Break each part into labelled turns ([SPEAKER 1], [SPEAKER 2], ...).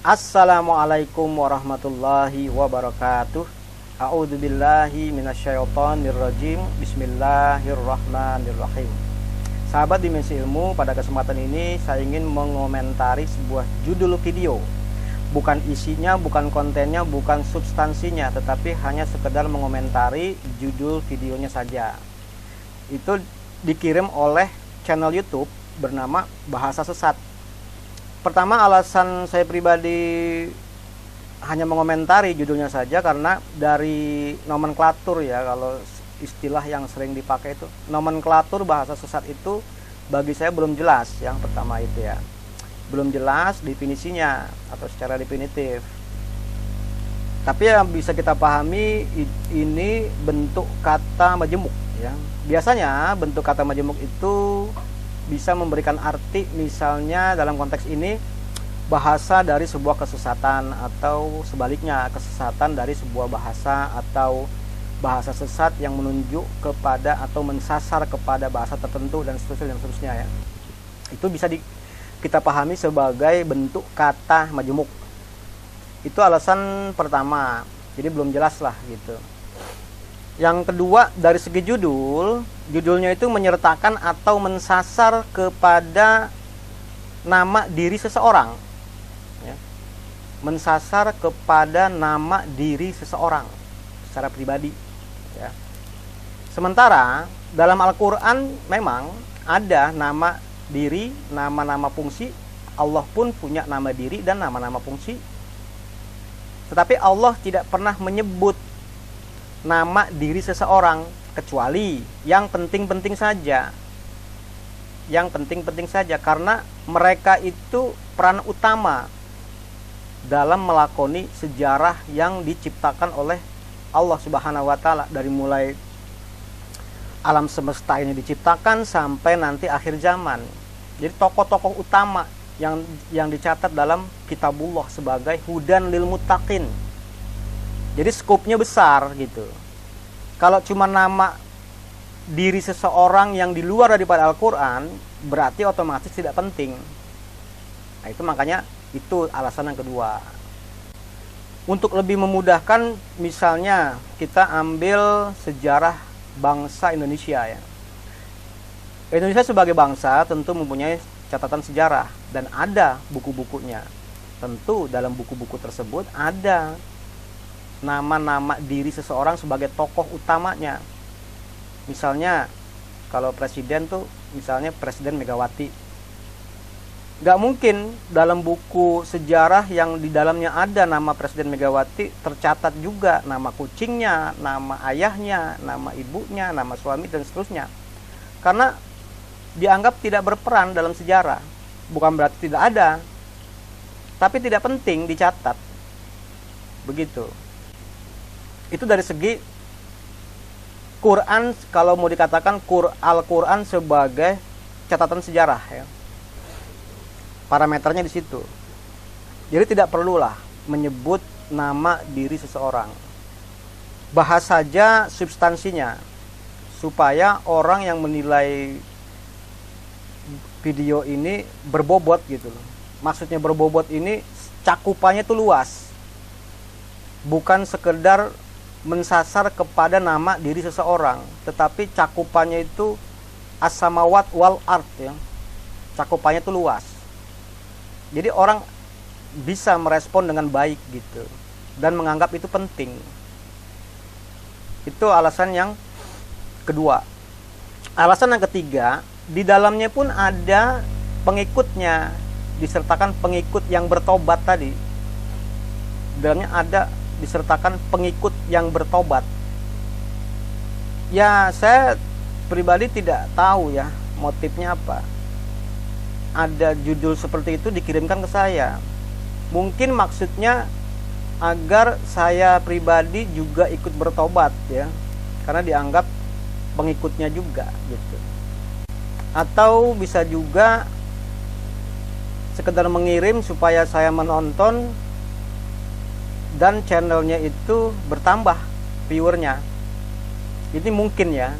[SPEAKER 1] Assalamualaikum warahmatullahi wabarakatuh. A'udzubillahi minasyaitonirrajim. Bismillahirrahmanirrahim. Sahabat Dimensi Ilmu, pada kesempatan ini saya ingin mengomentari sebuah judul video. Bukan isinya, bukan kontennya, bukan substansinya, tetapi hanya sekedar mengomentari judul videonya saja. Itu dikirim oleh channel YouTube bernama Bahasa Sesat. Pertama, alasan saya pribadi hanya mengomentari judulnya saja karena dari nomenklatur ya, kalau istilah yang sering dipakai itu nomenklatur bahasa sesat itu bagi saya belum jelas. Yang pertama itu ya, belum jelas definisinya atau secara definitif. Tapi yang bisa kita pahami ini bentuk kata majemuk ya. Biasanya bentuk kata majemuk itu bisa memberikan arti, misalnya dalam konteks ini bahasa dari sebuah kesesatan, atau sebaliknya kesesatan dari sebuah bahasa, atau bahasa sesat yang menunjuk kepada atau mensasar kepada bahasa tertentu dan seterusnya ya. Itu bisa kita pahami sebagai bentuk kata majemuk. Itu alasan pertama. Jadi belum jelas lah gitu. Yang kedua, dari segi judulnya itu menyertakan atau mensasar kepada nama diri seseorang ya. Mensasar kepada nama diri seseorang secara pribadi ya. Sementara dalam Al-Quran memang ada nama diri, nama-nama fungsi. Allah pun punya nama diri dan nama-nama fungsi. Tetapi Allah tidak pernah menyebut nama diri seseorang kecuali yang penting-penting saja. Yang penting-penting saja, karena mereka itu peran utama dalam melakoni sejarah yang diciptakan oleh Allah Subhanahu wa taala, dari mulai alam semesta ini diciptakan sampai nanti akhir zaman. Jadi tokoh-tokoh utama yang dicatat dalam kitabullah sebagai hudan lil muttaqin. Jadi skopnya besar gitu. Kalau cuma nama diri seseorang yang di luar daripada Al-Quran, berarti otomatis tidak penting. Nah, itu makanya itu alasan yang kedua. Untuk lebih memudahkan, misalnya kita ambil sejarah bangsa Indonesia ya. Indonesia sebagai bangsa tentu mempunyai catatan sejarah dan ada buku-bukunya. Tentu dalam buku-buku tersebut ada nama-nama diri seseorang sebagai tokoh utamanya. Misalnya kalau presiden tuh, misalnya Presiden Megawati. Gak mungkin dalam buku sejarah yang di dalamnya ada nama Presiden Megawati tercatat juga nama kucingnya, nama ayahnya, nama ibunya, nama suami dan seterusnya. Karena dianggap tidak berperan dalam sejarah. Bukan berarti tidak ada, tapi tidak penting dicatat. Begitu. Itu dari segi Quran, kalau mau dikatakan Al-Quran sebagai catatan sejarah ya. Parameternya di situ. Jadi tidak perlulah menyebut nama diri seseorang. Bahas saja substansinya supaya orang yang menilai video ini berbobot gitu loh. Maksudnya berbobot ini cakupannya itu luas. Bukan sekedar mensasar kepada nama diri seseorang, tetapi cakupannya itu as-samawat wal ard ya. Cakupannya itu luas. Jadi orang bisa merespon dengan baik gitu dan menganggap itu penting. Itu alasan yang kedua. Alasan yang ketiga, di dalamnya pun ada pengikutnya, disertakan pengikut yang bertobat tadi. Di dalamnya ada disertakan pengikut yang bertobat. Ya, saya pribadi tidak tahu ya motifnya apa. Ada judul seperti itu dikirimkan ke saya. Mungkin maksudnya agar saya pribadi juga ikut bertobat ya, karena dianggap pengikutnya juga gitu. Atau bisa juga sekedar mengirim supaya saya menonton dan channelnya itu bertambah viewernya. Ini mungkin ya.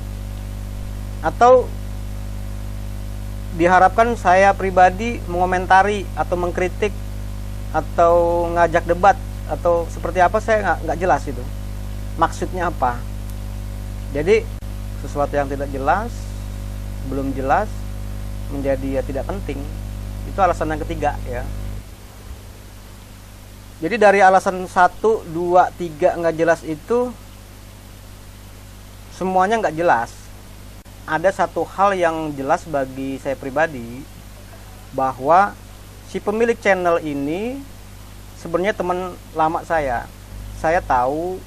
[SPEAKER 1] Atau diharapkan saya pribadi mengomentari atau mengkritik atau ngajak debat atau seperti apa, saya nggak jelas itu maksudnya apa. Jadi sesuatu yang tidak jelas, belum jelas, menjadi ya tidak penting. Itu alasan yang ketiga ya. Jadi dari alasan 1, 2, 3 nggak jelas itu semuanya nggak jelas. Ada satu hal yang jelas bagi saya pribadi, bahwa si pemilik channel ini sebenarnya teman lama saya. Saya tahu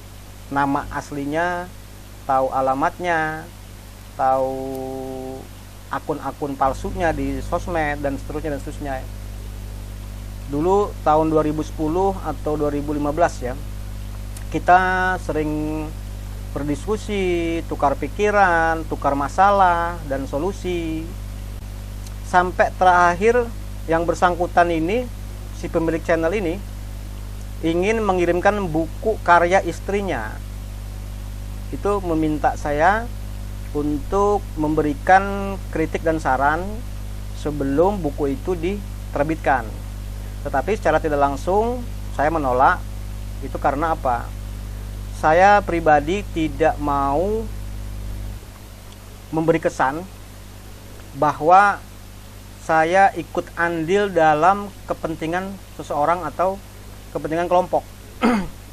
[SPEAKER 1] nama aslinya, tahu alamatnya, tahu akun-akun palsunya di sosmed dan seterusnya. Dulu tahun 2010 atau 2015 ya, kita sering berdiskusi, tukar pikiran, tukar masalah dan solusi. Sampai terakhir yang bersangkutan ini, si pemilik channel ini ingin mengirimkan buku karya istrinya. Itu meminta saya untuk memberikan kritik dan saran sebelum buku itu diterbitkan. Tetapi secara tidak langsung saya menolak. Itu karena apa? Saya pribadi tidak mau memberi kesan bahwa saya ikut andil dalam kepentingan seseorang atau kepentingan kelompok.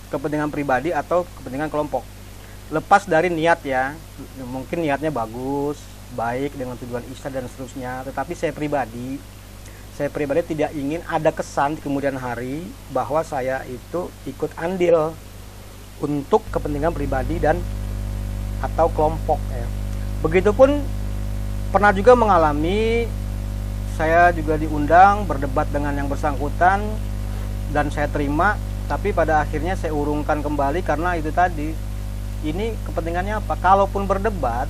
[SPEAKER 1] Kepentingan pribadi atau kepentingan kelompok. Lepas dari niat ya, mungkin niatnya bagus, baik dengan tujuan ihsan dan seterusnya, tetapi saya pribadi tidak ingin ada kesan di kemudian hari bahwa saya itu ikut andil untuk kepentingan pribadi dan atau kelompok ya. Begitupun pernah juga mengalami, saya juga diundang berdebat dengan yang bersangkutan dan saya terima, tapi pada akhirnya saya urungkan kembali karena itu tadi. Ini kepentingannya apa? Kalaupun berdebat,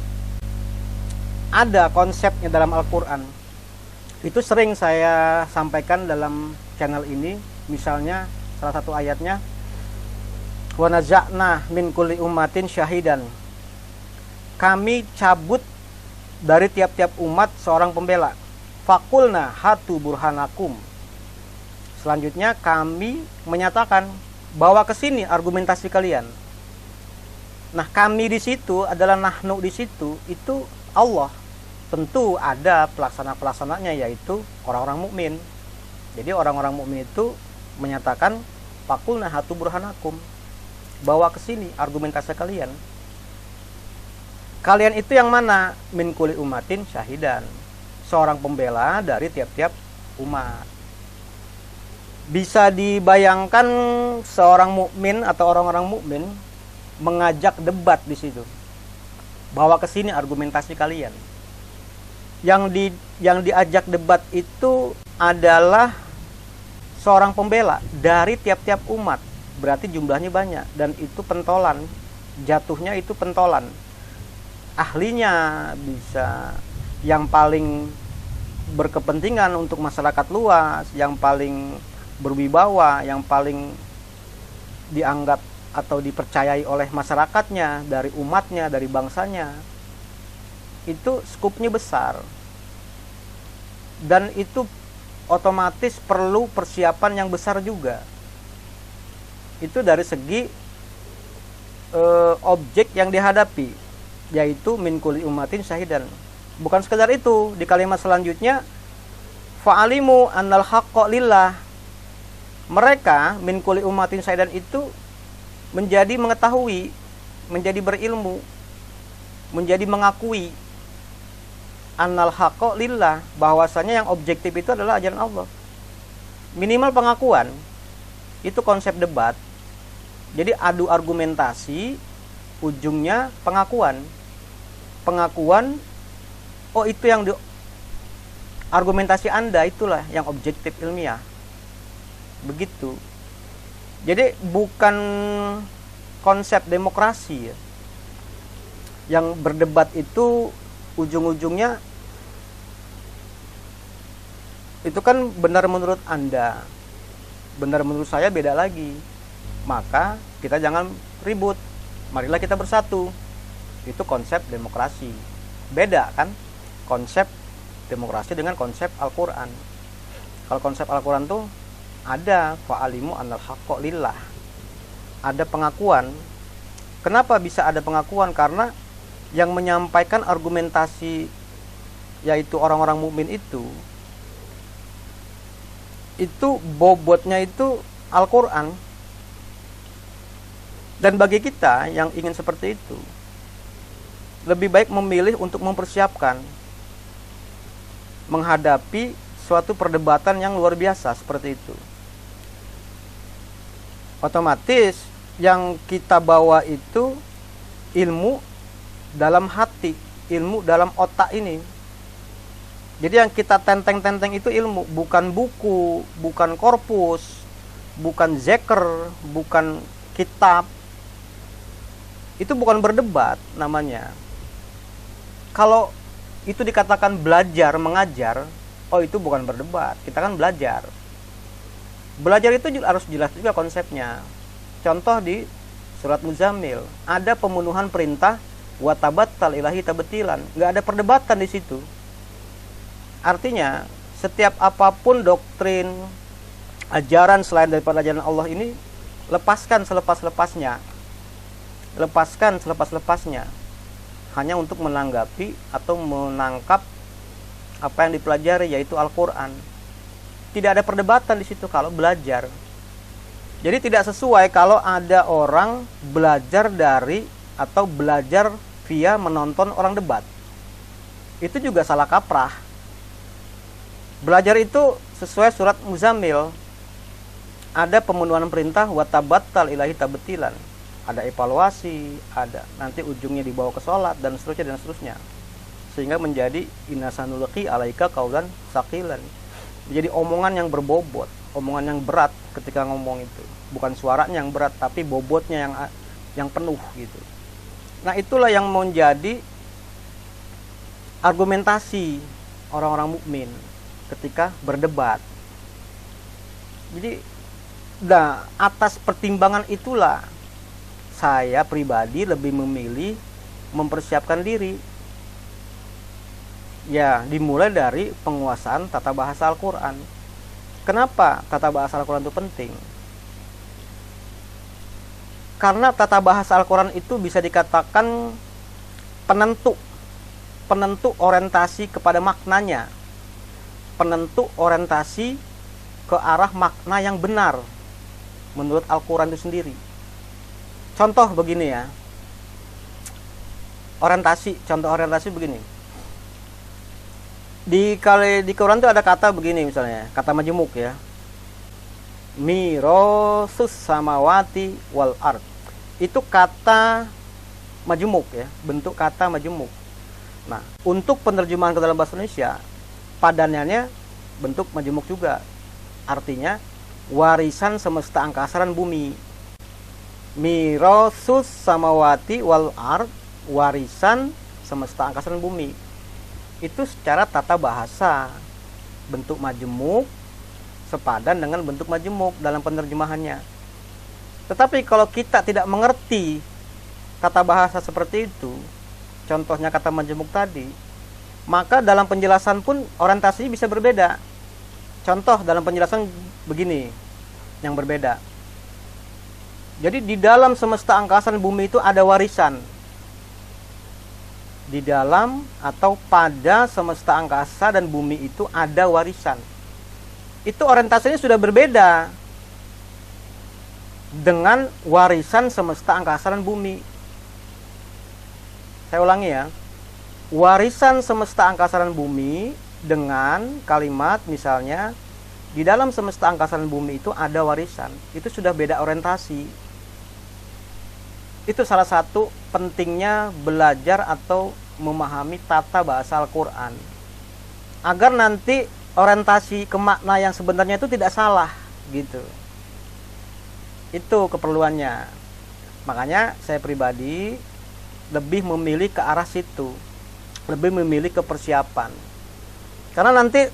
[SPEAKER 1] ada konsepnya dalam Al-Quran. Itu sering saya sampaikan dalam channel ini. Misalnya salah satu ayatnya, wa naza'na min kulli ummatin syahidan. Kami cabut dari tiap-tiap umat seorang pembela. Fakulna hatu burhanakum. Selanjutnya kami menyatakan, bawa ke sini argumentasi kalian. Nah, kami di situ adalah nahnu di situ, itu Allah. Tentu ada pelaksana-pelaksananya, yaitu orang-orang mukmin. Jadi orang-orang mukmin itu menyatakan fakulna hatu burhanakum. Bawa ke sini argumentasi kalian. Kalian itu yang mana? Min kulli ummatin syahidan. Seorang pembela dari tiap-tiap umat. Bisa dibayangkan seorang mukmin atau orang-orang mukmin mengajak debat di situ. Bawa ke sini argumentasi kalian. Yang diajak debat itu adalah seorang pembela dari tiap-tiap umat. Berarti jumlahnya banyak dan itu pentolan. Jatuhnya itu pentolan. Ahlinya bisa yang paling berkepentingan untuk masyarakat luas, yang paling berwibawa, yang paling dianggap atau dipercayai oleh masyarakatnya, dari umatnya, dari bangsanya. Itu skupnya besar. Dan itu otomatis perlu persiapan yang besar juga. Itu dari segi objek yang dihadapi, yaitu min kulli ummatin syahidan. Bukan sekedar itu, di kalimat selanjutnya fa'alimu annal haqqa lillah. Mereka min kulli ummatin syahidan itu menjadi mengetahui, menjadi berilmu, menjadi mengakui annal haqqa lillah, bahwasanya yang objektif itu adalah ajaran Allah. Minimal pengakuan. Itu konsep debat. Jadi adu argumentasi, ujungnya pengakuan. Pengakuan, oh itu yang argumentasi Anda itulah yang objektif ilmiah. Begitu. Jadi bukan konsep demokrasi ya. Yang berdebat itu ujung-ujungnya itu kan benar menurut Anda, benar menurut saya beda lagi. Maka kita jangan ribut. Marilah kita bersatu. Itu konsep demokrasi. Beda kan konsep demokrasi dengan konsep Al-Quran. Kalau konsep Al-Quran tuh Ada fa'alimu annal haqqa lillah. Ada pengakuan. Kenapa bisa ada pengakuan? Karena yang menyampaikan argumentasi, yaitu orang-orang mukmin itu bobotnya itu Al-Quran. Dan bagi kita yang ingin seperti itu, lebih baik memilih untuk mempersiapkan menghadapi suatu perdebatan yang luar biasa seperti itu. Otomatis yang kita bawa itu ilmu dalam hati, ilmu dalam otak ini. Jadi yang kita tenteng-tenteng itu ilmu, bukan buku, bukan korpus, bukan zeker, bukan kitab. Itu bukan berdebat namanya. Kalau itu dikatakan belajar, mengajar, oh itu bukan berdebat, kita kan belajar. Belajar itu harus jelas juga konsepnya. Contoh di surat Muzammil, ada pemenuhan perintah wa tabattal ilahi tabtilan. Enggak ada perdebatan di situ. Artinya, setiap apapun doktrin, ajaran selain daripada ajaran Allah ini, lepaskan selepas-lepasnya. Lepaskan selepas-lepasnya. Hanya untuk menanggapi atau menangkap apa yang dipelajari, yaitu Al-Quran. Tidak ada perdebatan di situ kalau belajar. Jadi tidak sesuai kalau ada orang belajar dari atau belajar via menonton orang debat. Itu juga salah kaprah. Belajar itu sesuai surat Muzammil. Ada pemenuhan perintah wa tabattal ilahi tabtilan. Ada evaluasi, ada nanti ujungnya dibawa ke sholat dan seterusnya. Sehingga menjadi inasanulqi alaika qaulan saqilan. Jadi omongan yang berbobot, omongan yang berat ketika ngomong itu. Bukan suaranya yang berat, tapi bobotnya yang penuh gitu. Nah, itulah yang menjadi argumentasi orang-orang mukmin ketika berdebat. Jadi, atas pertimbangan itulah saya pribadi lebih memilih mempersiapkan diri. Ya, dimulai dari penguasaan tata bahasa Al-Quran. Kenapa tata bahasa Al-Quran itu penting? Karena tata bahasa Al-Quran itu bisa dikatakan penentu orientasi kepada maknanya, penentu orientasi ke arah makna yang benar menurut Al-Quran itu sendiri. Contoh begini ya, contoh orientasi begini. Di Quran itu ada kata begini misalnya, kata majemuk ya. Mirosus samawati wal ard. Itu kata majemuk ya, bentuk kata majemuk. Nah, untuk penerjemahan ke dalam bahasa Indonesia, padanannya bentuk majemuk juga. Artinya warisan semesta angkasa dan bumi. Mirosus samawati wal ard, warisan semesta angkasa dan bumi. Itu secara tata bahasa bentuk majemuk sepadan dengan bentuk majemuk dalam penerjemahannya. Tetapi kalau kita tidak mengerti tata bahasa seperti itu, contohnya kata majemuk tadi, maka dalam penjelasan pun orientasinya bisa berbeda. Contoh dalam penjelasan begini yang berbeda. Jadi di dalam semesta angkasa dan bumi itu ada warisan. Di dalam atau pada semesta angkasa dan bumi itu ada warisan. Itu orientasinya sudah berbeda dengan warisan semesta angkasa dan bumi. Saya ulangi ya. Warisan semesta angkasa dan bumi dengan kalimat misalnya di dalam semesta angkasa dan bumi itu ada warisan. Itu sudah beda orientasi. Itu salah satu pentingnya belajar atau memahami tata bahasa Al-Quran, agar nanti orientasi ke makna yang sebenarnya itu tidak salah gitu. Itu keperluannya. Makanya saya pribadi lebih memilih ke arah situ, lebih memilih ke persiapan. Karena nanti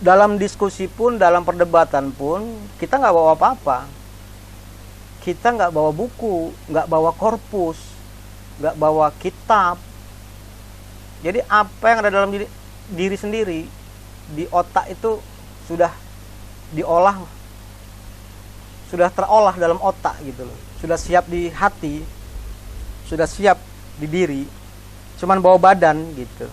[SPEAKER 1] dalam diskusi pun, dalam perdebatan pun, kita nggak bawa apa-apa. Kita nggak bawa buku, nggak bawa korpus, nggak bawa kitab. Jadi apa yang ada dalam diri sendiri, di otak itu sudah diolah, sudah terolah dalam otak gitu loh, sudah siap di hati, sudah siap di diri, cuman bawa badan gitu.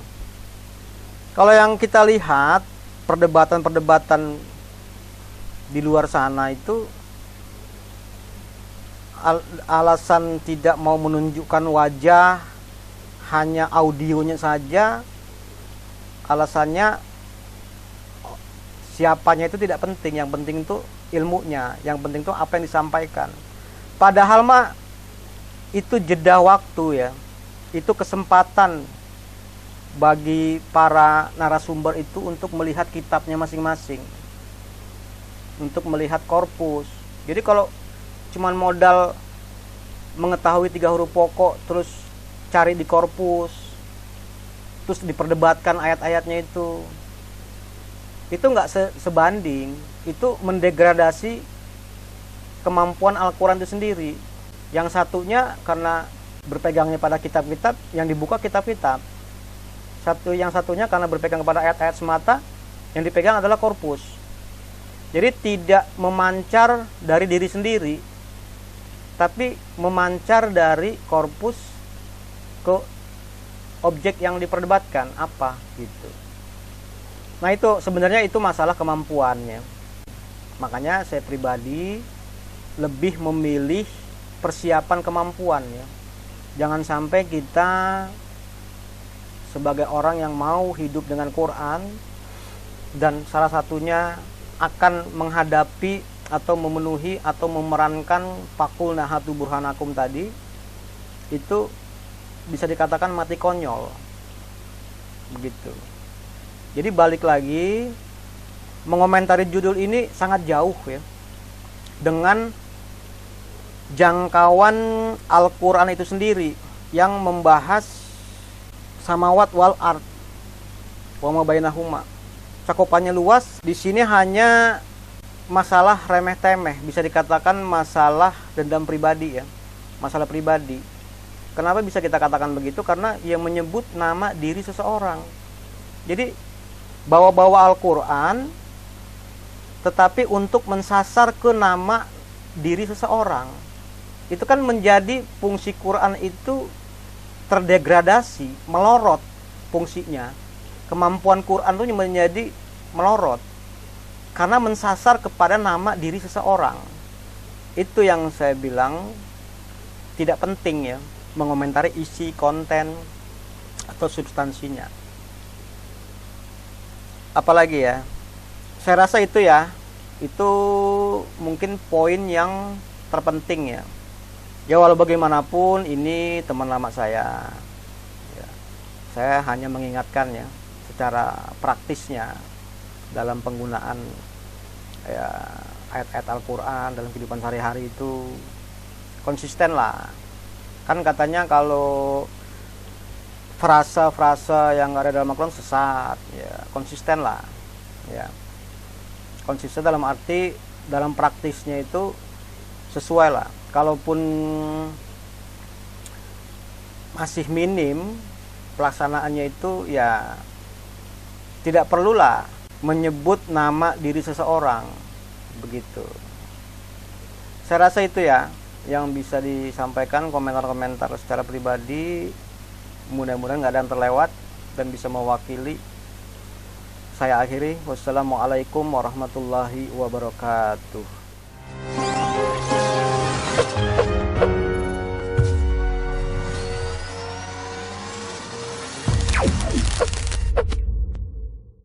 [SPEAKER 1] Kalau yang kita lihat perdebatan-perdebatan di luar sana itu alasan tidak mau menunjukkan wajah, hanya audionya saja, alasannya siapanya itu tidak penting, yang penting itu ilmunya, yang penting itu apa yang disampaikan. Padahal mah itu jeda waktu ya, itu kesempatan bagi para narasumber itu untuk melihat kitabnya masing-masing, untuk melihat korpus. Jadi kalau cuman modal mengetahui 3 huruf pokok terus cari di korpus, terus diperdebatkan ayat-ayatnya itu nggak sebanding, itu mendegradasi kemampuan Al-Quran itu sendiri. Yang satunya karena berpegangnya pada kitab-kitab, yang dibuka kitab-kitab. Yang satunya karena berpegang kepada ayat-ayat semata, yang dipegang adalah korpus. Jadi tidak memancar dari diri sendiri, tapi memancar dari korpus ke objek yang diperdebatkan apa gitu. Nah itu sebenarnya itu masalah kemampuannya. Makanya saya pribadi lebih memilih persiapan kemampuan ya. Jangan sampai kita sebagai orang yang mau hidup dengan Quran dan salah satunya akan menghadapi atau memenuhi atau memerankan Faqul Nahatu Burhanakum tadi, itu bisa dikatakan mati konyol begitu. Jadi balik lagi, mengomentari judul ini sangat jauh ya dengan jangkauan Al-Quran itu sendiri yang membahas samawat wal ard wa ma bainahuma. Cakupannya luas. Di sini hanya masalah remeh-temeh, bisa dikatakan masalah dendam pribadi ya, masalah pribadi. Kenapa bisa kita katakan begitu? Karena ia menyebut nama diri seseorang. Jadi bawa-bawa Al-Quran tetapi untuk mensasar ke nama diri seseorang, itu kan menjadi fungsi Quran itu terdegradasi, melorot fungsinya. Kemampuan Quran itu menjadi melorot karena mensasar kepada nama diri seseorang. Itu yang saya bilang tidak penting ya, mengomentari isi, konten atau substansinya. Apalagi ya, saya rasa itu ya, itu mungkin poin yang terpenting ya. Ya walau bagaimanapun ini teman lama saya ya, saya hanya mengingatkan ya secara praktisnya dalam penggunaan ya, ayat-ayat Al-Quran dalam kehidupan sehari-hari itu konsisten lah. Kan katanya kalau frasa-frasa yang ada dalam Al-Quran sesat ya, konsisten lah ya. Konsisten dalam arti dalam praktisnya itu sesuai lah. Kalaupun masih minim pelaksanaannya itu ya tidak perlulah menyebut nama diri seseorang begitu. Saya rasa itu ya yang bisa disampaikan, komentar-komentar secara pribadi. Mudah-mudahan nggak ada yang terlewat dan bisa mewakili. Saya akhiri. Wassalamualaikum warahmatullahi wabarakatuh.